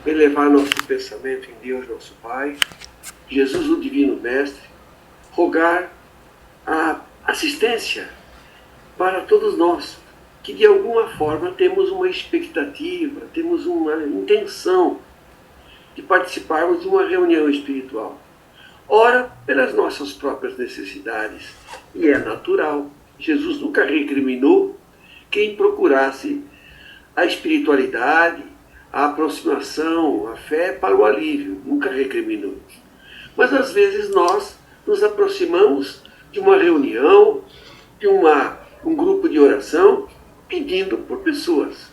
elevar nosso pensamento em Deus, nosso Pai, Jesus, o Divino Mestre, rogar a assistência para todos nós, que de alguma forma temos uma expectativa, temos uma intenção de participarmos de uma reunião espiritual. Ora, pelas nossas próprias necessidades, e é natural. Jesus nunca recriminou quem procurasse a espiritualidade, a aproximação, a fé para o alívio, nunca recriminou. Mas às vezes nós nos aproximamos de uma reunião, de um grupo de oração, pedindo por pessoas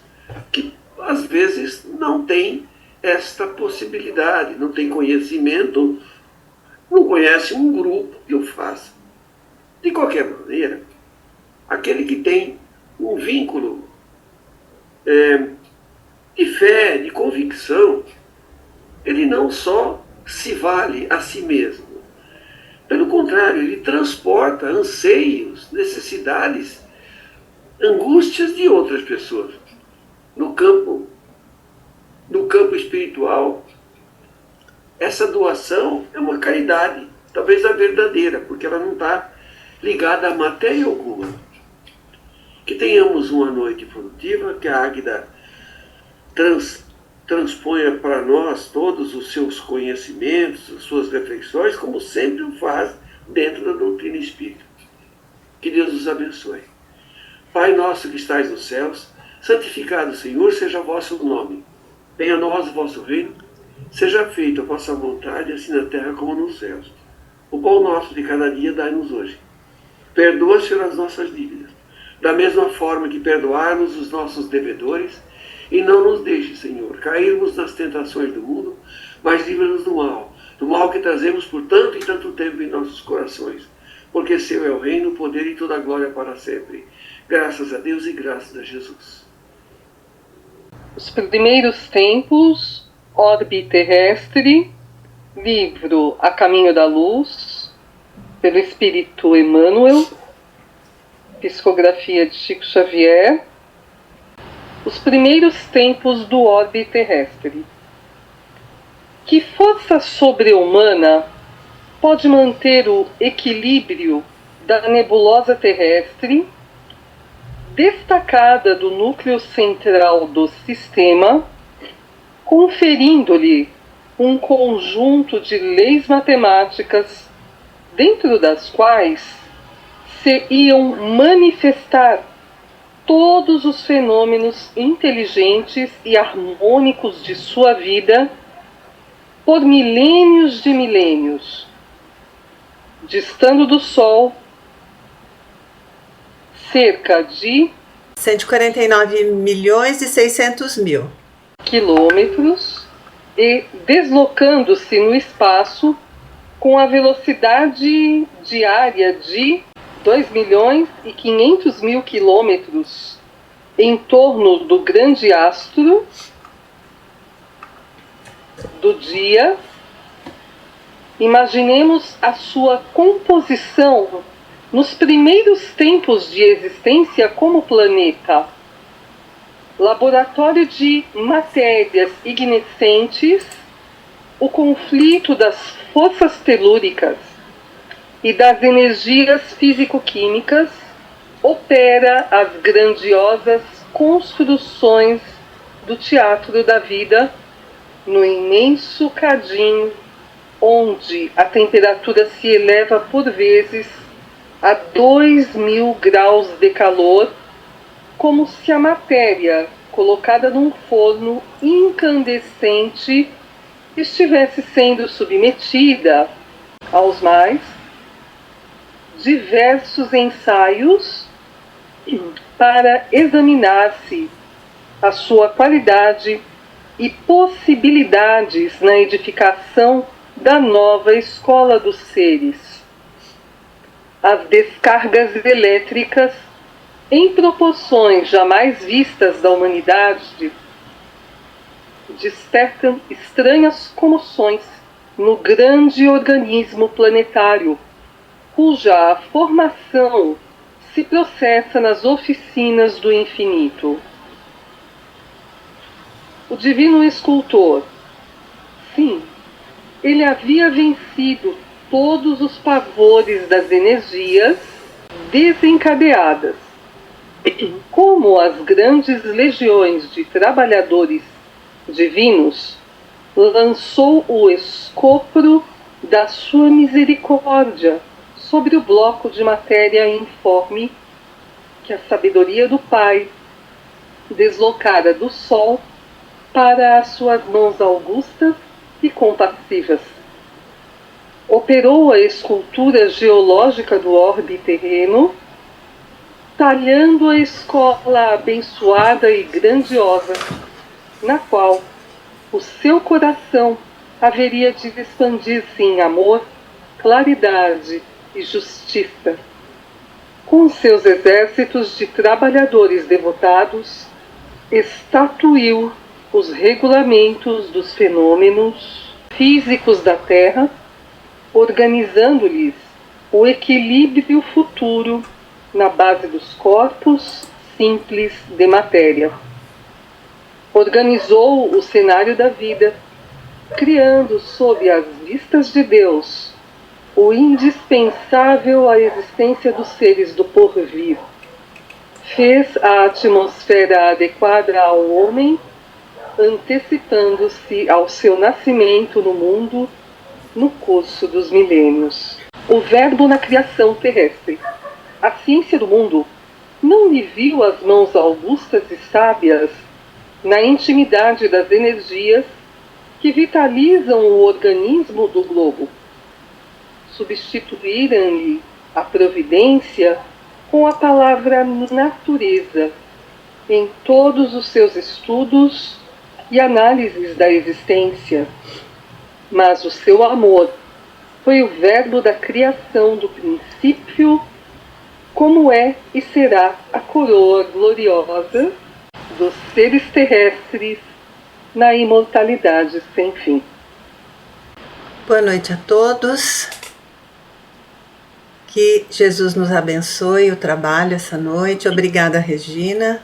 que às vezes não têm esta possibilidade, não têm conhecimento, não conhece um grupo que o faça. De qualquer maneira, aquele que tem um vínculo de fé, de convicção, ele não só se vale a si mesmo. Pelo contrário, ele transporta anseios, necessidades, angústias de outras pessoas. No campo espiritual, essa doação é uma caridade, talvez a verdadeira, porque ela não está ligada a matéria alguma. Que tenhamos uma noite produtiva, que a Águida transponha para nós todos os seus conhecimentos, as suas reflexões, como sempre o faz dentro da doutrina espírita. Que Deus nos abençoe. Pai nosso que estais nos céus, santificado, Senhor, seja o vosso nome. Venha a nós o vosso reino, seja feita a vossa vontade, assim na terra como nos céus. O pão nosso de cada dia dai-nos hoje. Perdoa, Senhor, as nossas dívidas, da mesma forma que perdoarmos os nossos devedores, e não nos deixe, Senhor, cairmos nas tentações do mundo, mas livra-nos do mal que trazemos por tanto e tanto tempo em nossos corações, porque seu é o reino, o poder e toda a glória para sempre. Graças a Deus e graças a Jesus. Os primeiros tempos, Orbe Terrestre, livro A Caminho da Luz, pelo Espírito Emmanuel, psicografia de Chico Xavier. Os primeiros tempos do orbe terrestre. Que força sobre-humana pode manter o equilíbrio da nebulosa terrestre, destacada do núcleo central do sistema, conferindo-lhe um conjunto de leis matemáticas, dentro das quais se iam manifestar todos os fenômenos inteligentes e harmônicos de sua vida por milênios de milênios, distando do Sol cerca de 149.600.000 quilômetros e deslocando-se no espaço com a velocidade diária de 2.500.000 quilômetros em torno do grande astro do dia. Imaginemos a sua composição nos primeiros tempos de existência como planeta, laboratório de matérias ignescentes, o conflito das forças telúricas e das energias físico-químicas opera as grandiosas construções do teatro da vida no imenso cadinho onde a temperatura se eleva por vezes a 2.000 graus de calor, como se a matéria colocada num forno incandescente estivesse sendo submetida aos mais diversos ensaios para examinar-se a sua qualidade e possibilidades na edificação da nova escola dos seres. As descargas elétricas, em proporções jamais vistas da humanidade, despertam estranhas comoções no grande organismo planetário, cuja formação se processa nas oficinas do infinito. O divino escultor, Assim, ele havia vencido todos os pavores das energias desencadeadas. Como as grandes legiões de trabalhadores divinos, lançou o escopro da sua misericórdia sobre o bloco de matéria informe que a sabedoria do Pai deslocara do Sol para as suas mãos augustas e compassivas. Operou a escultura geológica do orbe terreno, talhando a escola abençoada e grandiosa, na qual o seu coração haveria de expandir-se em amor, claridade e justiça. Com seus exércitos de trabalhadores devotados, estatuiu os regulamentos dos fenômenos físicos da Terra, organizando-lhes o equilíbrio futuro na base dos corpos simples de matéria. Organizou o cenário da vida, criando sob as vistas de Deus o indispensável à existência dos seres do porvir. Fez a atmosfera adequada ao homem, antecipando-se ao seu nascimento no mundo no curso dos milênios. O Verbo na criação terrestre. A ciência do mundo não lhe viu as mãos augustas e sábias na intimidade das energias que vitalizam o organismo do globo. Substituíram-lhe a providência com a palavra natureza em todos os seus estudos e análises da existência. Mas o seu amor foi o verbo da criação do princípio, como é e será a coroa gloriosa dos seres terrestres na imortalidade sem fim. Boa noite a todos. Que Jesus nos abençoe o trabalho essa noite. Obrigada, Regina.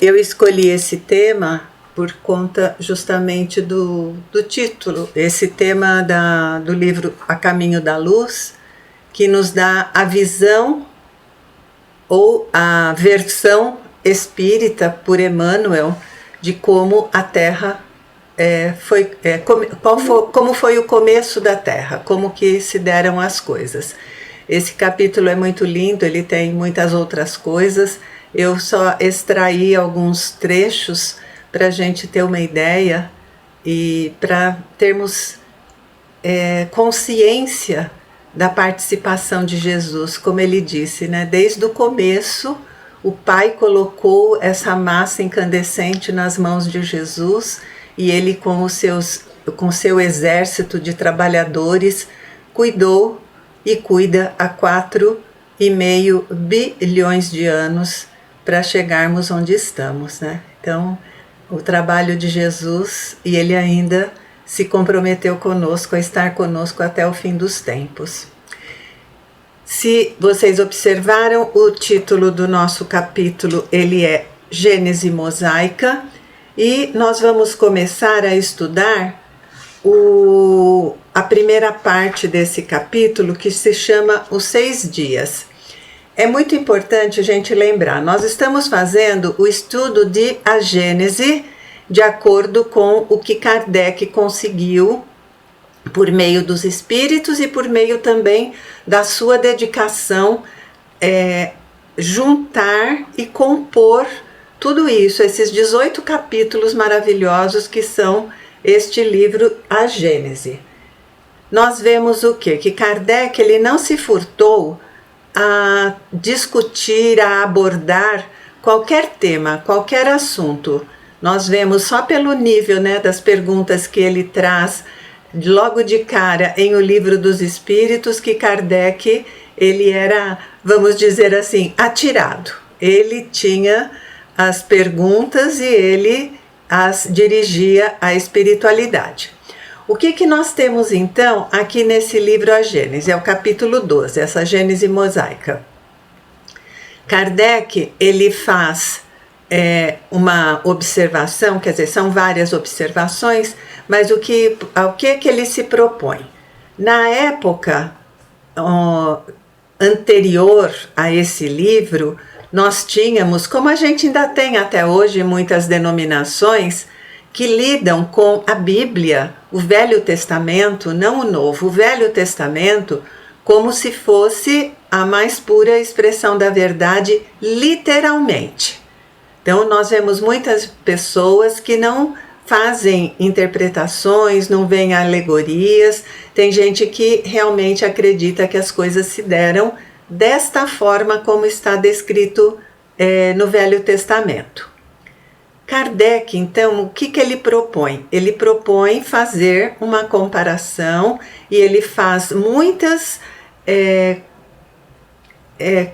Eu escolhi esse tema por conta justamente do título, esse tema do livro A Caminho da Luz, que nos dá a visão ou a versão espírita por Emmanuel de como a Terra como foi o começo da Terra, como que se deram as coisas. Esse capítulo é muito lindo, ele tem muitas outras coisas. Eu só extraí alguns trechos para a gente ter uma ideia e para termos consciência da participação de Jesus, como ele disse, né? Desde o começo, o Pai colocou essa massa incandescente nas mãos de Jesus e ele, com seu exército de trabalhadores, cuidou e cuida há 4,5 bilhões de anos para chegarmos onde estamos, né? Então, o trabalho de Jesus, e ele ainda se comprometeu conosco a estar conosco até o fim dos tempos. Se vocês observaram, o título do nosso capítulo, ele é Gênese Mosaica, e nós vamos começar a estudar a primeira parte desse capítulo, que se chama Os 6 Dias. É muito importante a gente lembrar, nós estamos fazendo o estudo de a Gênese de acordo com o que Kardec conseguiu por meio dos espíritos e por meio também da sua dedicação, juntar e compor tudo isso, esses 18 capítulos maravilhosos que são este livro, A Gênese. Nós vemos o quê? Que Kardec ele não se furtou a discutir, a abordar qualquer tema, qualquer assunto. Nós vemos só pelo nível, né, das perguntas que ele traz logo de cara em O Livro dos Espíritos, que Kardec ele era, vamos dizer assim, atirado. Ele tinha as perguntas e ele as dirigia à espiritualidade. O que nós temos então aqui nesse livro A Gênese? É o capítulo 12, essa Gênese Mosaica. Kardec, ele faz uma observação, quer dizer, são várias observações, mas ao que ele se propõe? Na época anterior a esse livro, nós tínhamos, como a gente ainda tem até hoje, muitas denominações que lidam com a Bíblia, o Velho Testamento, não o Novo, o Velho Testamento, como se fosse a mais pura expressão da verdade, literalmente. Então, nós vemos muitas pessoas que não fazem interpretações, não veem alegorias. Tem gente que realmente acredita que as coisas se deram desta forma como está descrito no Velho Testamento. Kardec, então, o que ele propõe? Ele propõe fazer uma comparação e ele faz muitas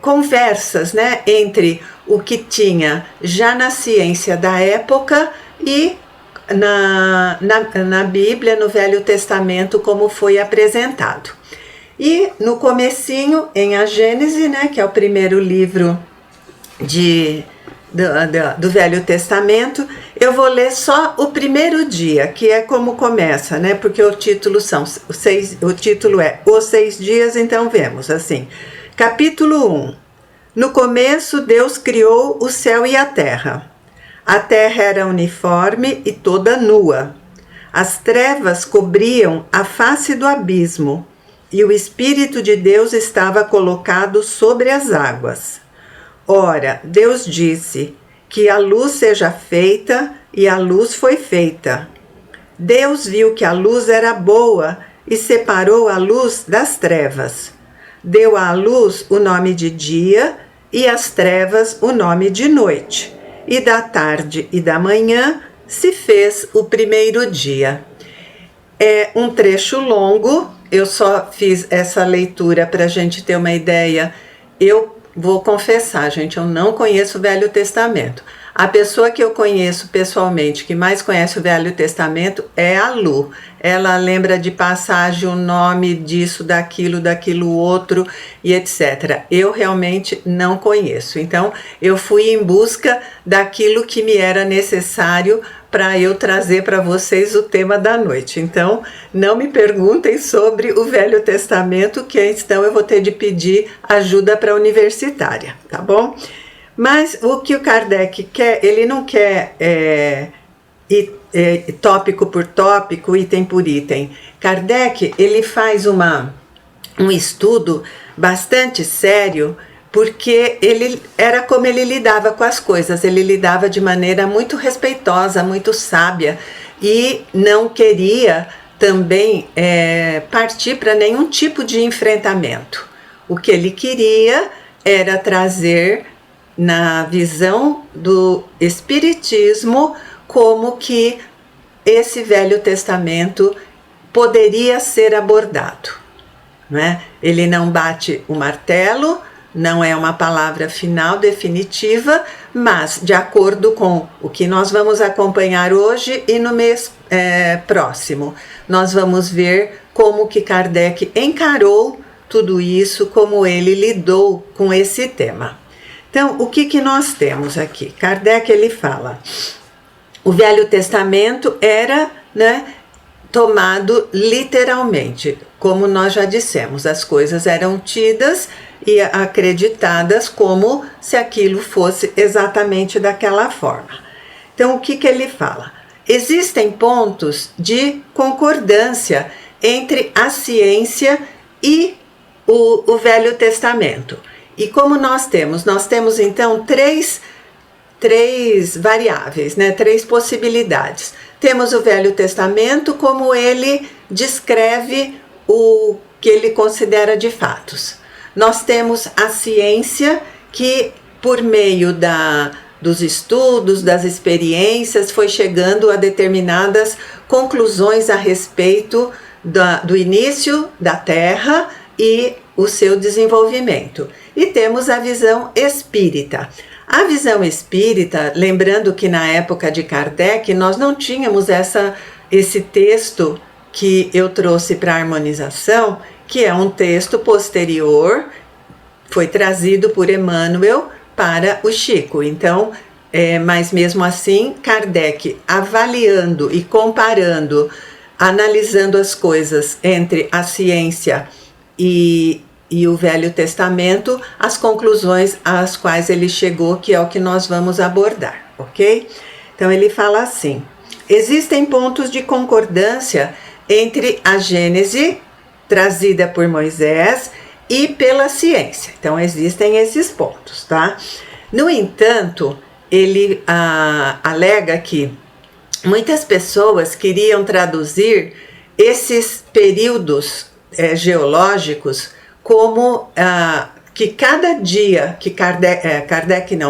conversas, né, entre o que tinha já na ciência da época e na Bíblia, no Velho Testamento, como foi apresentado. E no comecinho, em A Gênese, né, que é o primeiro livro do Velho Testamento, eu vou ler só o primeiro dia, que é como começa, né, porque o título é Os 6 Dias, então vemos assim. Capítulo 1. No começo, Deus criou o céu e a terra. A terra era uniforme e toda nua. As trevas cobriam a face do abismo, e o Espírito de Deus estava colocado sobre as águas. Ora, Deus disse: que a luz seja feita, e a luz foi feita. Deus viu que a luz era boa e separou a luz das trevas. Deu à luz o nome de dia e às trevas o nome de noite. E da tarde e da manhã se fez o primeiro dia. É um trecho longo, eu só fiz essa leitura para a gente ter uma ideia. Eu vou confessar, gente, eu não conheço o Velho Testamento. A pessoa que eu conheço pessoalmente, que mais conhece o Velho Testamento, é a Lu. Ela lembra de passagem, o nome disso, daquilo outro e etc. Eu realmente não conheço. Então, eu fui em busca daquilo que me era necessário para eu trazer para vocês o tema da noite. Então, não me perguntem sobre o Velho Testamento, que então eu vou ter de pedir ajuda para a universitária, tá bom? Mas o que o Kardec quer, ele não quer tópico por tópico, item por item. Kardec, ele faz um estudo bastante sério, porque ele era como ele lidava com as coisas, ele lidava de maneira muito respeitosa, muito sábia, e não queria também partir para nenhum tipo de enfrentamento. O que ele queria era trazer, na visão do Espiritismo, como que esse Velho Testamento poderia ser abordado, não é? Ele não bate o martelo, não é uma palavra final definitiva, mas de acordo com o que nós vamos acompanhar hoje e no mês próximo, nós vamos ver como que Kardec encarou tudo isso, como ele lidou com esse tema. Então, o que nós temos aqui? Kardec, ele fala, o Velho Testamento era, né, tomado literalmente, como nós já dissemos, as coisas eram tidas e acreditadas como se aquilo fosse exatamente daquela forma. Então, o que ele fala? Existem pontos de concordância entre a ciência e o Velho Testamento. E como nós temos então três variáveis, né? 3 possibilidades. Temos o Velho Testamento, como ele descreve o que ele considera de fatos. Nós temos a ciência, que por meio dos estudos, das experiências, foi chegando a determinadas conclusões a respeito do início da Terra e o seu desenvolvimento. E temos a visão espírita. A visão espírita, lembrando que na época de Kardec nós não tínhamos esse texto que eu trouxe para a harmonização, que é um texto posterior, foi trazido por Emmanuel para o Chico. Então, mas mesmo assim, Kardec, avaliando e comparando, analisando as coisas entre a ciência e o Velho Testamento, as conclusões às quais ele chegou, que é o que nós vamos abordar, ok? Então ele fala assim: existem pontos de concordância entre a Gênese, trazida por Moisés, e pela ciência. Então existem esses pontos, tá? No entanto, ele alega que muitas pessoas queriam traduzir esses períodos geológicos como que cada dia que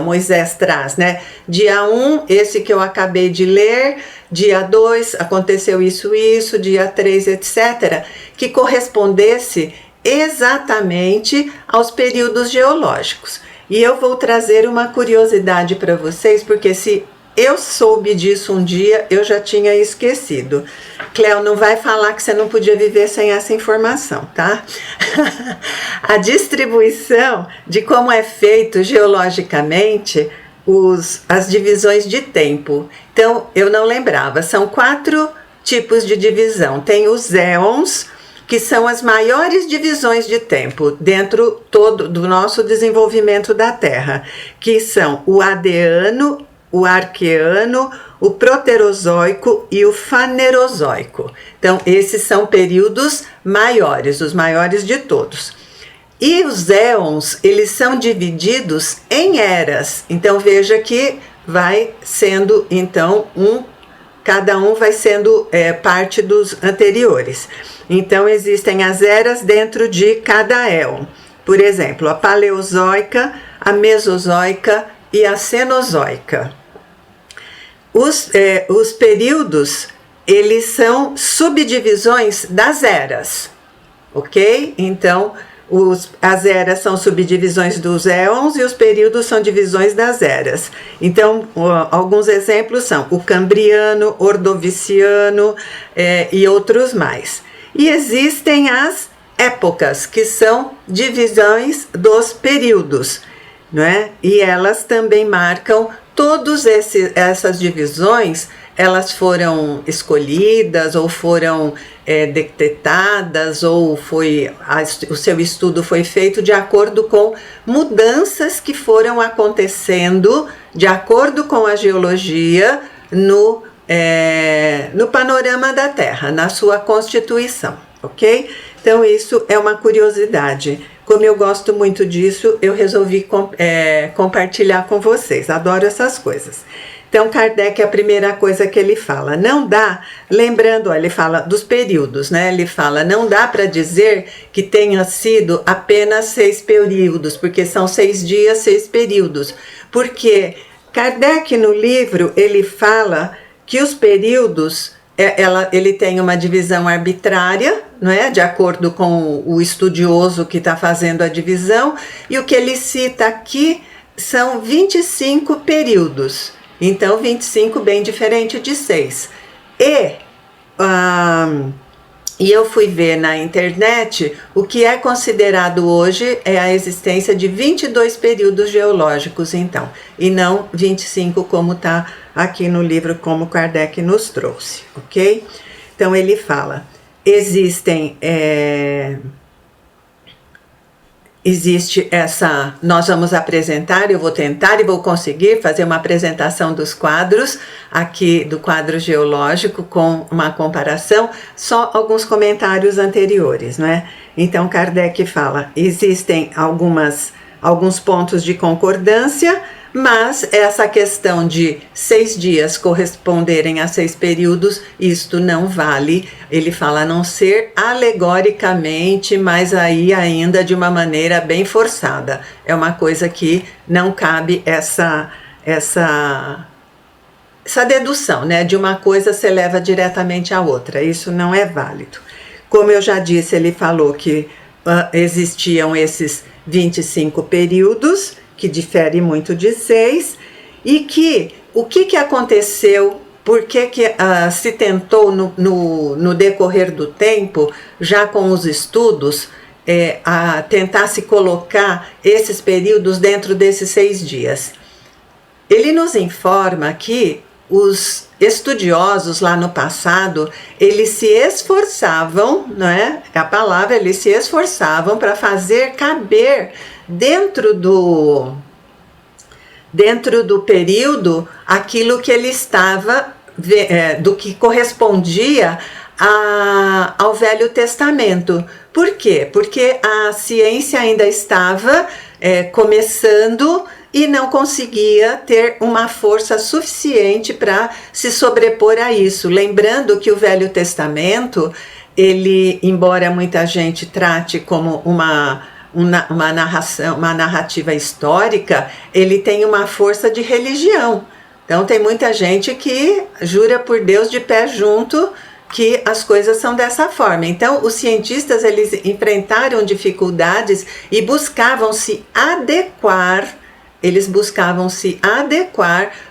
Moisés traz, né? Dia 1, esse que eu acabei de ler, dia 2, aconteceu isso, dia 3, etc., que correspondesse exatamente aos períodos geológicos. E eu vou trazer uma curiosidade para vocês, porque se eu soube disso um dia, eu já tinha esquecido. Cleo, não vai falar que você não podia viver sem essa informação, tá? A distribuição de como é feito geologicamente as divisões de tempo. Então, eu não lembrava, são 4 tipos de divisão. Tem os éons, que são as maiores divisões de tempo dentro todo do nosso desenvolvimento da Terra, que são o Adeano, o Arqueano, o Proterozoico e o Fanerozoico. Então, esses são períodos maiores, os maiores de todos. E os éons, eles são divididos em eras. Então, veja que vai sendo, então, cada um vai sendo parte dos anteriores. Então, existem as eras dentro de cada éon. Por exemplo, a Paleozoica, a Mesozoica e a Cenozoica. Os períodos, eles são subdivisões das eras, ok? Então, as eras são subdivisões dos éons e os períodos são divisões das eras. Então, alguns exemplos são o Cambriano, Ordoviciano e outros mais. E existem as épocas, que são divisões dos períodos, não é? E elas também marcam todas essas divisões. Elas foram escolhidas ou foram decretadas, ou o seu estudo foi feito de acordo com mudanças que foram acontecendo de acordo com a geologia no panorama da Terra, na sua constituição, ok? Então isso é uma curiosidade. Como eu gosto muito disso, eu resolvi compartilhar com vocês. Adoro essas coisas. Então, Kardec, a primeira coisa que ele fala, não dá, lembrando, ele fala dos períodos, né? Ele fala, não dá para dizer que tenha sido apenas 6 períodos, porque são 6 dias, 6 períodos. Porque Kardec, no livro, ele fala que os períodos, ele tem uma divisão arbitrária, não é? De acordo com o estudioso que está fazendo a divisão, e o que ele cita aqui são 25 períodos. Então, 25 bem diferente de 6. E eu fui ver na internet, o que é considerado hoje é a existência de 22 períodos geológicos, então, e não 25 como está aqui no livro, como Kardec nos trouxe, ok? Então ele fala, nós vamos apresentar, eu vou tentar e vou conseguir fazer uma apresentação dos quadros, aqui do quadro geológico com uma comparação, só alguns comentários anteriores, não é? Então Kardec fala, existem alguns pontos de concordância, mas essa questão de 6 dias corresponderem a 6 períodos, isto não vale, ele fala, a não ser alegoricamente, mas aí ainda de uma maneira bem forçada. É uma coisa que não cabe essa dedução, né? De uma coisa se leva diretamente à outra, isso não é válido. Como eu já disse, ele falou que existiam esses 25 períodos, que difere muito de 6, e que o que aconteceu, por que se tentou no decorrer do tempo, já com os estudos, a tentar se colocar esses períodos dentro desses 6 dias. ele nos informa que os estudiosos lá no passado, eles se esforçavam, não é? A palavra, eles se esforçavam para fazer caber dentro do período aquilo que ele estava, do que correspondia ao Velho Testamento. Por quê? Porque a ciência ainda estava começando e não conseguia ter uma força suficiente para se sobrepor a isso. Lembrando que o Velho Testamento, ele, embora muita gente trate como uma narrativa histórica, ele tem uma força de religião. Então tem muita gente que jura por Deus de pé junto que as coisas são dessa forma. Então os cientistas, eles enfrentaram dificuldades e buscavam se adequar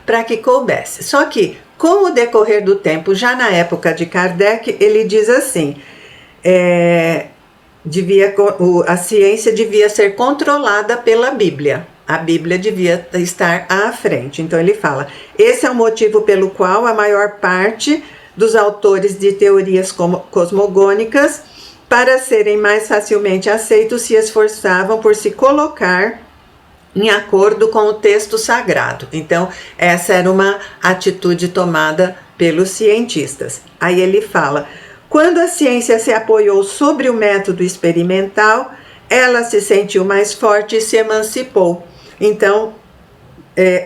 para que coubesse. Só que, com o decorrer do tempo, já na época de Kardec, ele diz assim, a ciência devia ser controlada pela Bíblia. A Bíblia devia estar à frente. Então ele fala, esse é o motivo pelo qual a maior parte dos autores de teorias cosmogônicas, para serem mais facilmente aceitos, se esforçavam por se colocar em acordo com o texto sagrado. Então, essa era uma atitude tomada pelos cientistas. Aí ele fala, quando a ciência se apoiou sobre o método experimental, ela se sentiu mais forte e se emancipou. Então,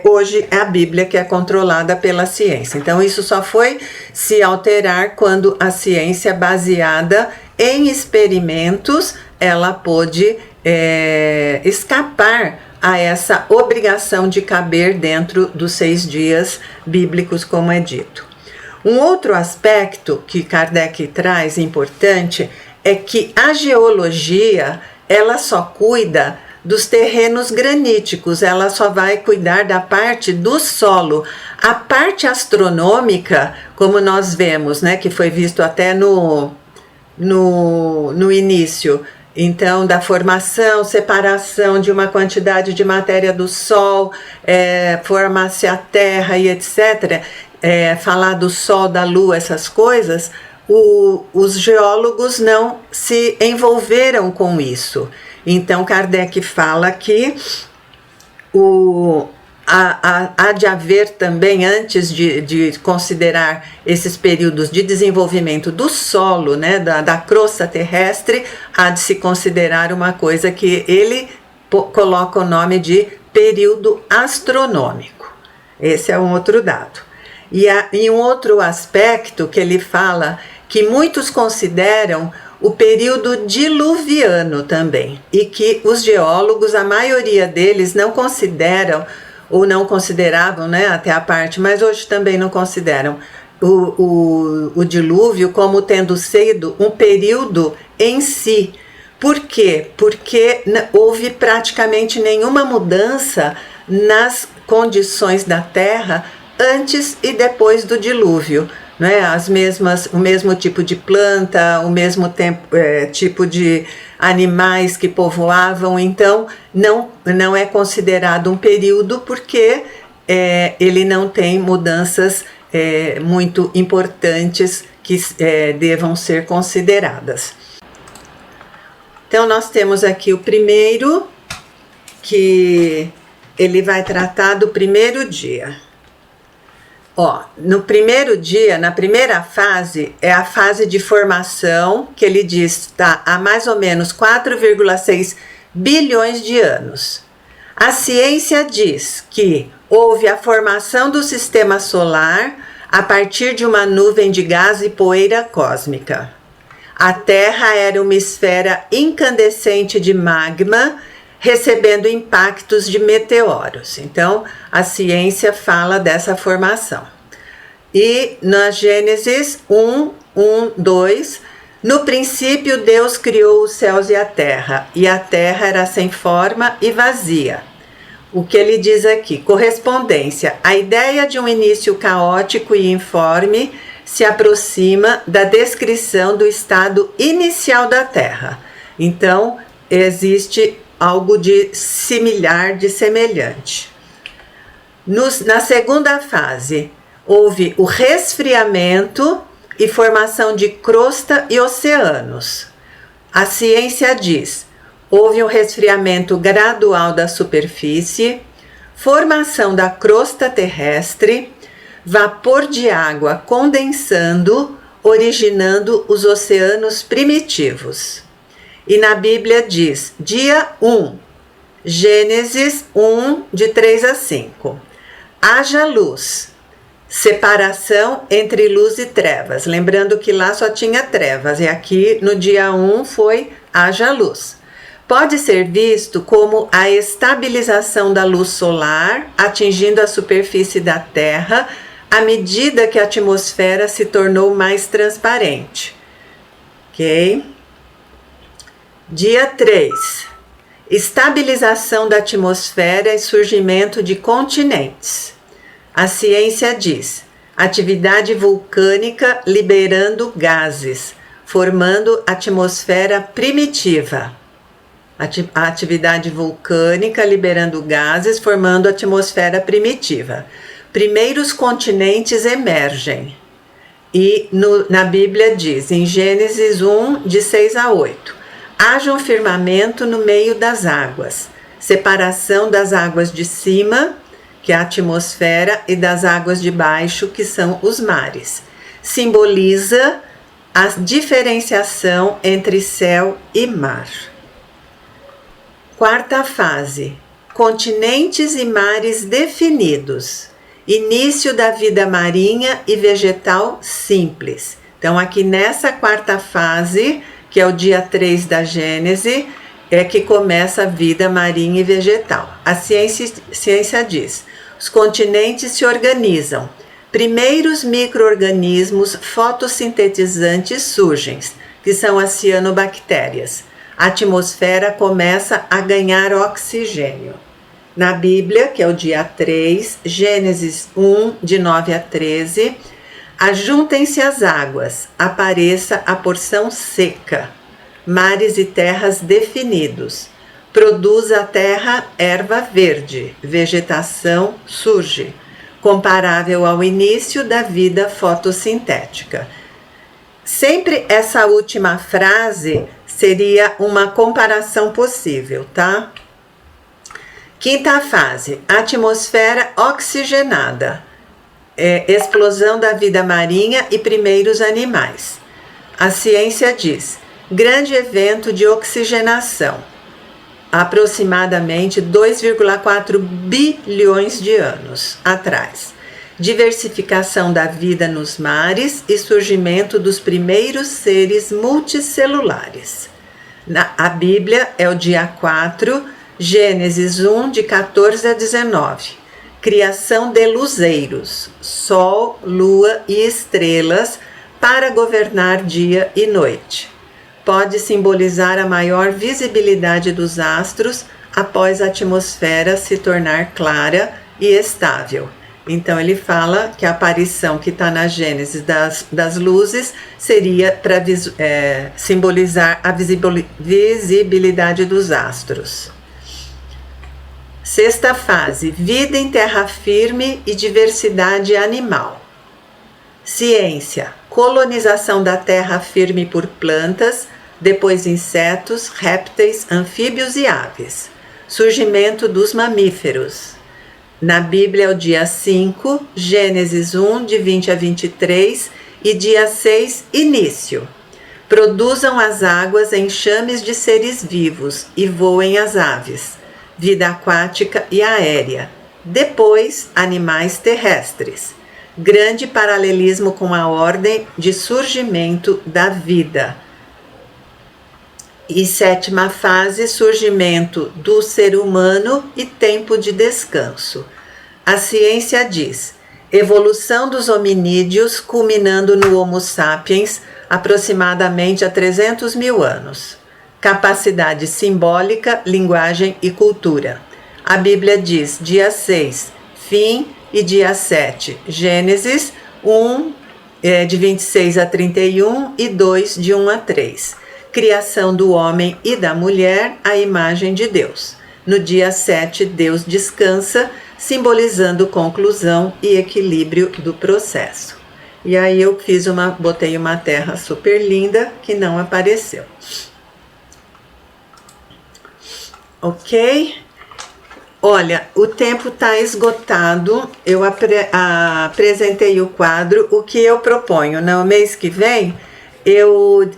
hoje é a Bíblia que é controlada pela ciência. Então, isso só foi se alterar quando a ciência, baseada em experimentos, ela pôde escapar a essa obrigação de caber dentro dos 6 dias bíblicos, como é dito. Um outro aspecto que Kardec traz importante é que a geologia, ela só cuida dos terrenos graníticos, ela só vai cuidar da parte do solo. A parte astronômica, como nós vemos, né, que foi visto até no início, então, da formação, separação de uma quantidade de matéria do Sol, formar-se a Terra e etc., falar do Sol, da Lua, essas coisas, os geólogos não se envolveram com isso. Então, Kardec fala que há de haver também, antes de considerar esses períodos de desenvolvimento do solo, né, da crosta terrestre, há de se considerar uma coisa que ele coloca o nome de período astronômico. Esse é um outro dado. E um outro aspecto que ele fala, que muitos consideram o período diluviano também, e que os geólogos, a maioria deles, não consideram, ou não consideravam, né, até a parte, mas hoje também não consideram o dilúvio como tendo sido um período em si. Por quê? Porque houve praticamente nenhuma mudança nas condições da Terra antes e depois do dilúvio, né? O mesmo tipo de planta, o mesmo tipo de animais que povoavam. Então não é considerado um período porque ele não tem mudanças muito importantes que devam ser consideradas. Então nós temos aqui o primeiro, que ele vai tratar do primeiro dia. No primeiro dia, na primeira fase, é a fase de formação, que ele diz está há mais ou menos 4,6 bilhões de anos. A ciência diz que houve a formação do sistema solar a partir de uma nuvem de gás e poeira cósmica. A Terra era uma esfera incandescente de magma, recebendo impactos de meteoros. Então, a ciência fala dessa formação. E na Gênesis 1:2, no princípio Deus criou os céus e a terra era sem forma e vazia. O que ele diz aqui? Correspondência. A ideia de um início caótico e informe se aproxima da descrição do estado inicial da Terra. Então, existe algo de similar, de semelhante. Na segunda fase, houve o resfriamento e formação de crosta e oceanos. A ciência diz: houve um resfriamento gradual da superfície, formação da crosta terrestre, vapor de água condensando, originando os oceanos primitivos. E na Bíblia diz, dia 1, Gênesis 1, de 3 a 5. Haja luz, separação entre luz e trevas. Lembrando que lá só tinha trevas e aqui no dia 1 foi haja luz. Pode ser visto como a estabilização da luz solar atingindo a superfície da Terra à medida que a atmosfera se tornou mais transparente. Ok? Dia 3. Estabilização da atmosfera e surgimento de continentes. A ciência diz: atividade vulcânica liberando gases, formando atmosfera primitiva. A atividade vulcânica liberando gases, formando atmosfera primitiva. Primeiros continentes emergem. E na Bíblia diz, em Gênesis 1, de 6 a 8, haja um firmamento no meio das águas, separação das águas de cima, que é a atmosfera, e das águas de baixo, que são os mares. Simboliza a diferenciação entre céu e mar. Quarta fase, continentes e mares definidos. Início da vida marinha e vegetal simples. Então, aqui nessa quarta fase, que é o dia 3 da Gênese, é que começa a vida marinha e vegetal. A ciência diz: os continentes se organizam. Primeiros micro-organismos fotossintetizantes surgem, que são as cianobactérias. A atmosfera começa a ganhar oxigênio. Na Bíblia, que é o dia 3, Gênesis 1, de 9 a 13, ajuntem-se as águas, apareça a porção seca, mares e terras definidos. Produz a terra erva verde, vegetação surge, comparável ao início da vida fotossintética. Sempre essa última frase seria uma comparação possível, tá? Quinta fase, atmosfera oxigenada, explosão da vida marinha e primeiros animais. A ciência diz, grande evento de oxigenação, aproximadamente 2,4 bilhões de anos atrás. Diversificação da vida nos mares e surgimento dos primeiros seres multicelulares. A Bíblia é o dia 4, Gênesis 1, de 14 a 19. Criação de luzeiros, sol, lua e estrelas para governar dia e noite. Pode simbolizar a maior visibilidade dos astros após a atmosfera se tornar clara e estável. Então ele fala que a aparição que está na Gênesis das luzes seria para simbolizar a visibilidade dos astros. Sexta fase, vida em terra firme e diversidade animal. Ciência, colonização da terra firme por plantas, depois insetos, répteis, anfíbios e aves. Surgimento dos mamíferos. Na Bíblia é o dia 5, Gênesis 1, de 20 a 23, e dia 6, início. Produzam as águas enxames de seres vivos e voem as aves. Vida aquática e aérea. Depois, animais terrestres. Grande paralelismo com a ordem de surgimento da vida. E sétima fase, surgimento do ser humano e tempo de descanso. A ciência diz, evolução dos hominídeos culminando no Homo sapiens aproximadamente há 300 mil anos. Capacidade simbólica, linguagem e cultura. A Bíblia diz, dia 6, fim, e dia 7, Gênesis 1, de 26 a 31 e 2, de 1 a 3. Criação do homem e da mulher à imagem de Deus. No dia 7, Deus descansa, simbolizando conclusão e equilíbrio do processo. E aí eu botei uma terra super linda que não apareceu. Ok? Olha, o tempo está esgotado. Eu apresentei o quadro. O que eu proponho? No mês que vem, eu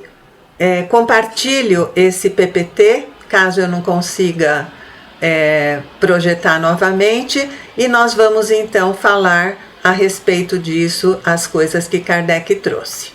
compartilho esse PPT, caso eu não consiga projetar novamente, e nós vamos então falar a respeito disso, as coisas que Kardec trouxe.